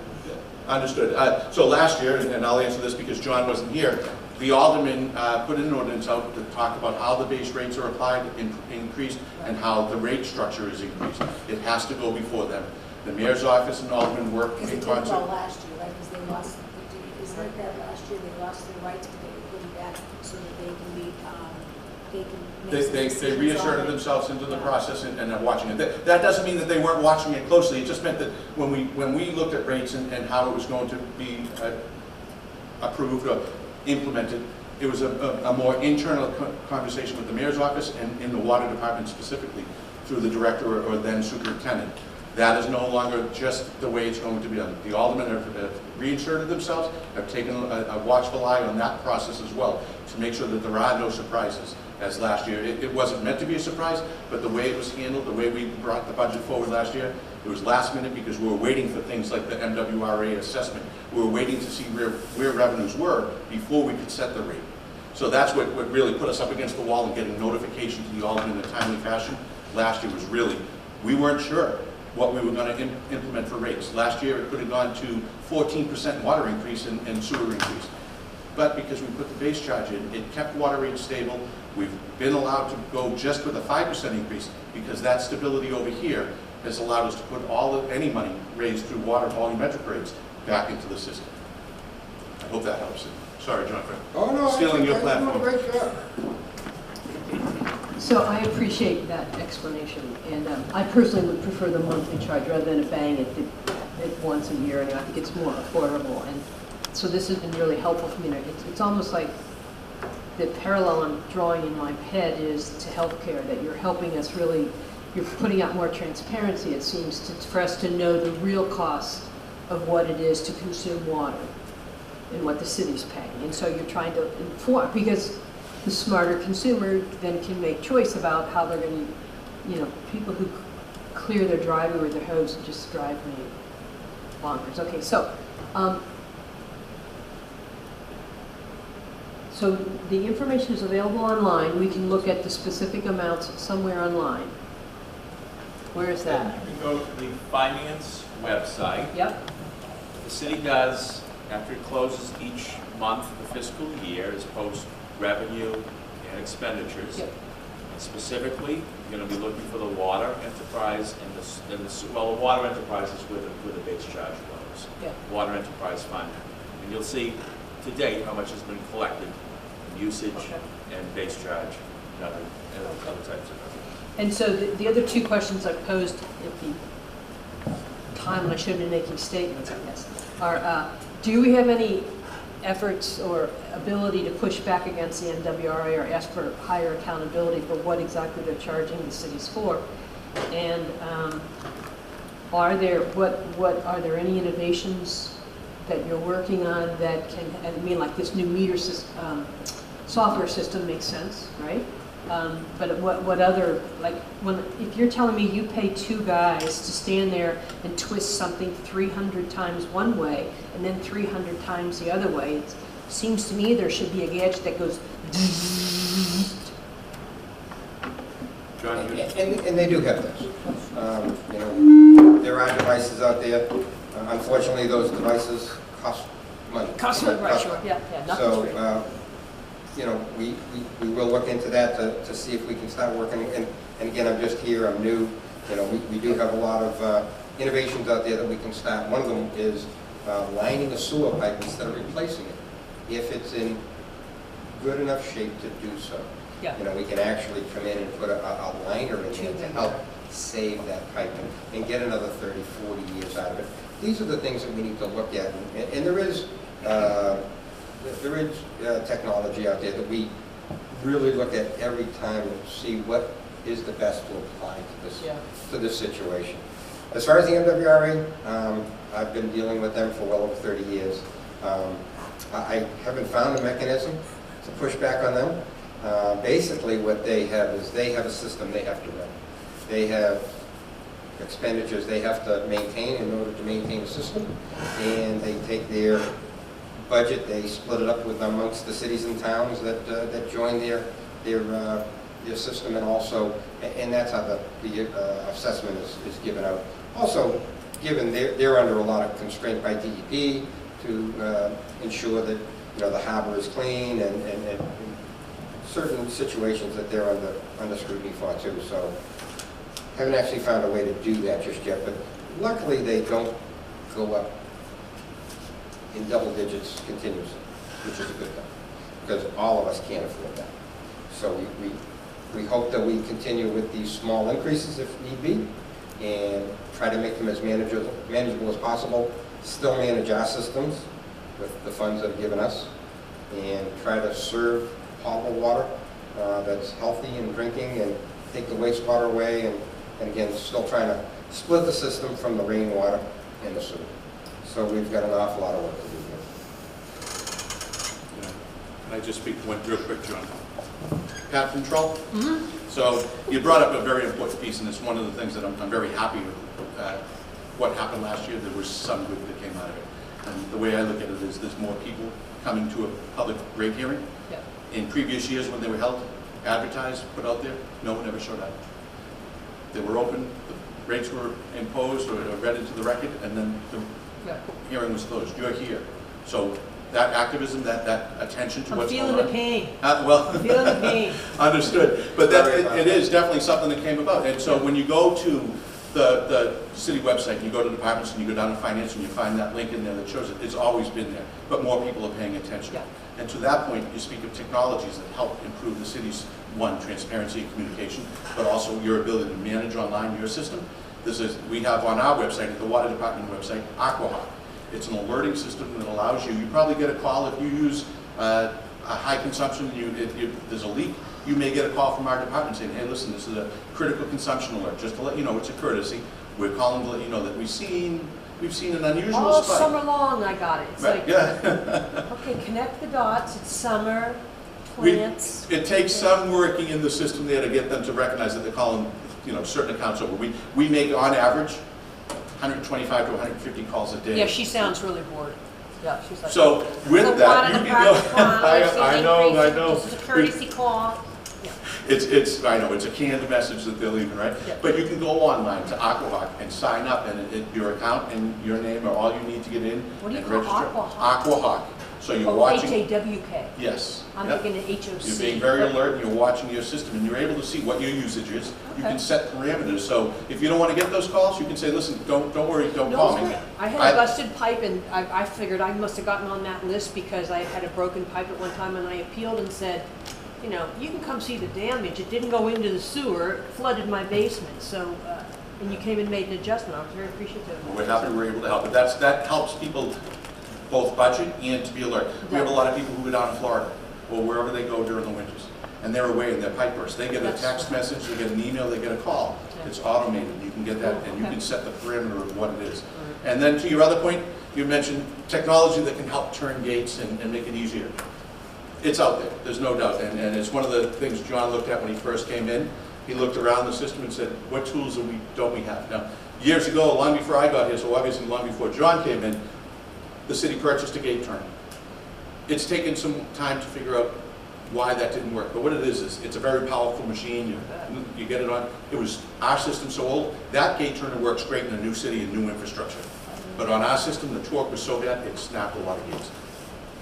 [SPEAKER 1] understood. So last year, and I'll answer this because John wasn't here, the aldermen put an ordinance out to talk about how the base rates are applied, increased, and how the rate structure is increased. It has to go before them. The mayor's office and aldermen work
[SPEAKER 4] Because
[SPEAKER 1] in
[SPEAKER 4] it did
[SPEAKER 1] concert.
[SPEAKER 4] go last year, right, because they lost, is that last year, they lost their rights, but they were putting back so that they can be, they can make some
[SPEAKER 1] They
[SPEAKER 4] decisions on
[SPEAKER 1] reasserted
[SPEAKER 4] it.
[SPEAKER 1] themselves into the
[SPEAKER 4] Yeah.
[SPEAKER 1] process and are watching it. That doesn't mean that they weren't watching it closely. It just meant that when we looked at rates and how it was going to be approved or implemented, it was a more internal conversation with the mayor's office and in the water department specifically through the director or then superintendent. That is no longer just the way it's going to be done. The aldermen have reinserted themselves, have taken a watchful eye on that process as well to make sure that there are no surprises. As last year, it wasn't meant to be a surprise, but the way it was handled, the way we brought the budget forward last year, it was last minute because we were waiting for things like the MWRA assessment. We were waiting to see where revenues were before we could set the rate. So that's what really put us up against the wall and getting notification to the aldermen in a timely fashion. Last year was really, we weren't sure what we were going to implement for rates. Last year it could have gone to 14% water increase and sewer increase. But because we put the base charge in, it kept water rates stable. We've been allowed to go just with a 5% increase because that stability over here has allowed us to put any money raised through water volumetric rates back into the system. I hope that helps. Sorry, John, for
[SPEAKER 7] Oh, no,
[SPEAKER 1] stealing your
[SPEAKER 7] you're doing a
[SPEAKER 1] platform.
[SPEAKER 7] great job.
[SPEAKER 3] So I appreciate that explanation, and I personally would prefer the monthly charge rather than a bang it once a year, and I think it's more affordable. And so this has been really helpful for me. It's almost like the parallel I'm drawing in my head is to healthcare, that you're helping us really, you're putting out more transparency, it seems, for us to know the real cost of what it is to consume water and what the city's paying. And so you're trying to inform, because the smarter consumer then can make choice about how they're going to, people who clear their driveway with their hose and just drive me bonkers. Okay, so, so the information is available online. We can look at the specific amounts somewhere online. Where is that?
[SPEAKER 5] You can go to the finance website.
[SPEAKER 3] Yep.
[SPEAKER 5] The city does, after it closes each month of the fiscal year, is post revenue and expenditures.
[SPEAKER 3] Yep.
[SPEAKER 5] And specifically, you're going to be looking for the water enterprise and the water enterprise is where the base charge goes.
[SPEAKER 3] Yep.
[SPEAKER 5] Water enterprise fund. And you'll see to date how much has been collected in usage and base charge and other types of revenue.
[SPEAKER 3] And so the other two questions I posed at the time when I should have been making statements, I guess, are do we have any efforts or ability to push back against the MWRA or ask for higher accountability for what exactly they're charging the cities for? And are there any innovations that you're working on that can, I mean, like this new meter system, software system makes sense, right? But what other, like, if you're telling me you pay two guys to stand there and twist something 300 times one way and then 300 times the other way, it seems to me there should be a gadget that goes
[SPEAKER 1] John,
[SPEAKER 7] And they do have this. There are devices out there. Unfortunately, those devices cost money.
[SPEAKER 3] right, sure, yeah, nothing's free.
[SPEAKER 7] So, we will look into that to see if we can start working. And again, I'm just here, I'm new. We do have a lot of innovations out there that we can start. One of them is lining a sewer pipe instead of replacing it, if it's in good enough shape to do so.
[SPEAKER 3] Yeah.
[SPEAKER 7] We can actually come in and put a liner in there to help save that pipe and get another 30, 40 years out of it. these are the things that we need to look at. And there is technology out there that we really look at every time and see what is the best to apply to this situation. As far as the MWRA, I've been dealing with them for well over 30 years. I haven't found a mechanism to push back on them. Basically what they have is they have a system they have to run. They have expenditures they have to maintain in order to maintain the system, and they take their budget, they split it up with amongst the cities and towns that join their system, and also, and that's how the assessment is given out. Also, given they're under a lot of constraint by DEP to ensure that the harbor is clean, and certain situations that they're under scrutiny for too. So, haven't actually found a way to do that just yet, but luckily they don't go up in double digits continuously, which is a good thing, because all of us can't afford that. So we hope that we continue with these small increases if need be, and try to make them as manageable as possible, still manage our systems with the funds that are given us, and try to serve potable water that's healthy and drinking, and take the wastewater away, and again, still trying to split the system from the rainwater and the sewer. So we've got an awful lot of work to do here.
[SPEAKER 1] Can I just speak one real quick, John? Pat control? So you brought up a very important piece, and it's one of the things that I'm very happy with. What happened last year, there was some good that came out of it. And the way I look at it is there's more people coming to a public rate hearing.
[SPEAKER 3] Yeah.
[SPEAKER 1] In previous years when they were held, advertised, put out there, no one ever showed up. They were open, the rates were imposed or read into the record, and then the hearing was closed. You're here. So that activism, that attention to what's going on.
[SPEAKER 3] I'm feeling the pain.
[SPEAKER 1] Well,
[SPEAKER 3] I'm feeling the pain.
[SPEAKER 1] Understood. But it is definitely something that came about. And so when you go to the city website, and you go to departments, and you go down to finance, and you find that link in there that shows it, it's always been there. But more people are paying attention.
[SPEAKER 3] Yeah.
[SPEAKER 1] And to that point, you speak of technologies that help improve the city's, one, transparency and communication, but also your ability to manage online your system. We have on our website, at the water department website, Aquahawk. It's an alerting system that allows you probably get a call if you use a high consumption, there's a leak, you may get a call from our department saying, hey, listen, this is a critical consumption alert. Just to let you know, it's a courtesy. We're calling to let you know that we've seen an unusual
[SPEAKER 3] All
[SPEAKER 1] spike.
[SPEAKER 3] summer long I got it. It's
[SPEAKER 1] Right.
[SPEAKER 3] like,
[SPEAKER 1] Yeah.
[SPEAKER 3] okay, connect the dots, it's summer, plants.
[SPEAKER 1] It takes some working in the system there to get them to recognize that they're calling certain accounts over. We make, on average, 125 to 150 calls a day.
[SPEAKER 3] Yeah, she sounds really bored. Yeah, she's like.
[SPEAKER 1] So with that, you can go. I know.
[SPEAKER 3] This is a courtesy call. Yeah.
[SPEAKER 1] I know, it's a canned message that they're leaving, right?
[SPEAKER 3] Yeah.
[SPEAKER 1] But you can go online to Aquahawk and sign up, and your account and your name are all you need to get in
[SPEAKER 3] What do you
[SPEAKER 1] and
[SPEAKER 3] call
[SPEAKER 1] register.
[SPEAKER 3] Aquahawk?
[SPEAKER 1] Aquahawk. So you're watching.
[SPEAKER 3] H-A-W-K.
[SPEAKER 1] Yes.
[SPEAKER 3] I'm
[SPEAKER 1] Yep.
[SPEAKER 3] thinking of HOC.
[SPEAKER 1] You're being very alert, and you're watching your system, and you're able to see what your usage is. You
[SPEAKER 3] Okay.
[SPEAKER 1] can set parameters. So if you don't want to get those calls, you can say, listen, don't worry, don't call me.
[SPEAKER 3] I had a busted pipe, and I figured I must have gotten on that list because I had a broken pipe at one time, and I appealed and said, you can come see the damage. It didn't go into the sewer, it flooded my basement. So, and you came and made an adjustment. I was very appreciative.
[SPEAKER 1] We're happy we're able to help. But that helps people both budget and to be alert. We have a lot of people who go down to Florida or wherever they go during the winters, and they're away and their pipe bursts. They get a text message, they get an email, they get a call. It's automated. You can get that, and you can set the parameter of what it is. And then to your other point, you mentioned technology that can help turn gates and make it easier. It's out there, there's no doubt, and it's one of the things John looked at when he first came in. He looked around the system and said, what tools don't we have? Now, years ago, long before I got here, so obviously long before John came in, the city purchased a gate turn. It's taken some time to figure out why that didn't work, but what it is it's a very powerful machine. You get it on. It was our system so old, that gate turner works great in a new city and new infrastructure. But on our system, the torque was so bad, it snapped a lot of gates.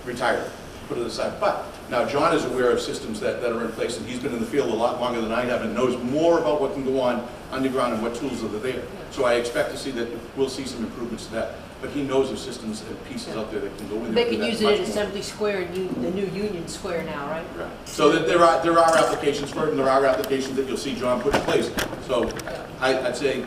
[SPEAKER 1] Retired. Put it aside. But now John is aware of systems that are in place, and he's been in the field a lot longer than I have and knows more about what can go on underground and what tools are there. So I expect to see that we'll see some improvements to that. But he knows of systems and pieces out there that can go in there.
[SPEAKER 3] They can use it at Assembly Square and the new Union Square now, right?
[SPEAKER 1] Right. So that there are applications for it, and there are applications that you'll see John put in place. So I'd say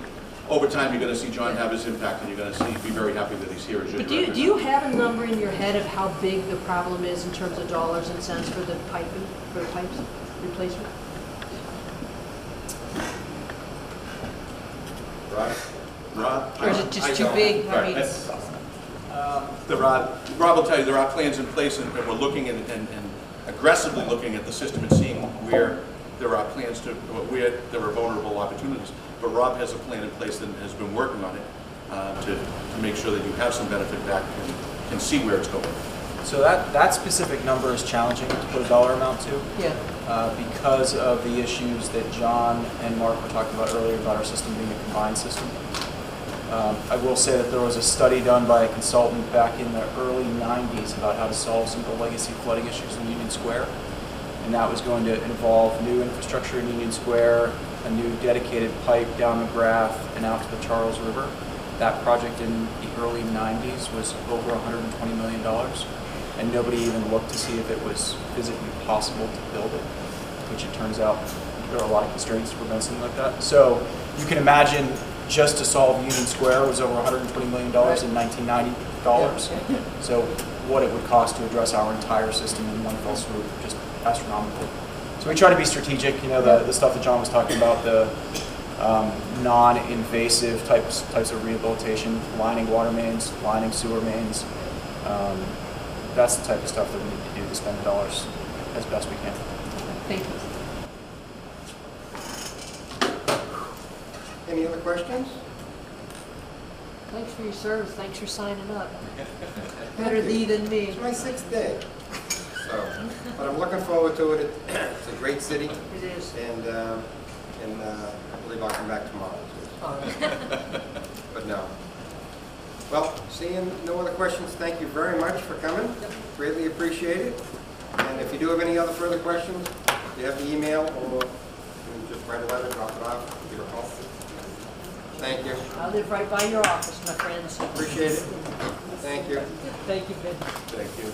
[SPEAKER 1] over time, you're gonna see John have his impact, and you're gonna see, be very happy that he's here as your
[SPEAKER 3] But
[SPEAKER 1] director.
[SPEAKER 3] do you have a number in your head of how big the problem is in terms of dollars and cents for the piping, for the pipes replacement?
[SPEAKER 1] Rob?
[SPEAKER 3] Or is it just too big? I mean,
[SPEAKER 1] Rob will tell you, there are plans in place, and we're looking and aggressively looking at the system and seeing where there are plans to, where there are vulnerable opportunities. But Rob has a plan in place and has been working on it to make sure that you have some benefit back and can see where it's going.
[SPEAKER 6] So that specific number is challenging to put a dollar amount to.
[SPEAKER 3] yeah.
[SPEAKER 6] Because of the issues that John and Mark were talking about earlier about our system being a combined system. I will say that there was a study done by a consultant back in the early 90s about how to solve some of the legacy flooding issues in Union Square. And that was going to involve new infrastructure in Union Square, a new dedicated pipe down McGrath and out to the Charles River. That project in the early 90s was over $120 million. And nobody even looked to see if it was physically possible to build it, which it turns out there are a lot of constraints to prevent something like that. So you can imagine just to solve Union Square was over $120 million in 1990 dollars. So what it would cost to address our entire system in one fell swoop, just astronomical. So we try to be strategic, you know, the stuff that John was talking about, the non-invasive types of rehabilitation, lining water mains, lining sewer mains. That's the type of stuff that we need to do to spend the dollars as best we can.
[SPEAKER 3] Thank you.
[SPEAKER 7] Any other questions?
[SPEAKER 3] Thanks for your service. Thanks for signing up. Better thee than me.
[SPEAKER 7] It's my 6th day. So, but I'm looking forward to it. It's a great city,
[SPEAKER 3] It is.
[SPEAKER 7] and I believe I'll come back tomorrow. But no. Well, seeing no other questions, thank you very much for coming. Greatly appreciate it. And if you do have any other further questions, you have the email, or you can just write a letter, drop it off, give a call. Thank you.
[SPEAKER 3] I live right by your office, my friends.
[SPEAKER 7] Appreciate it. Thank you.
[SPEAKER 3] Thank you, Ben.
[SPEAKER 1] Thank you.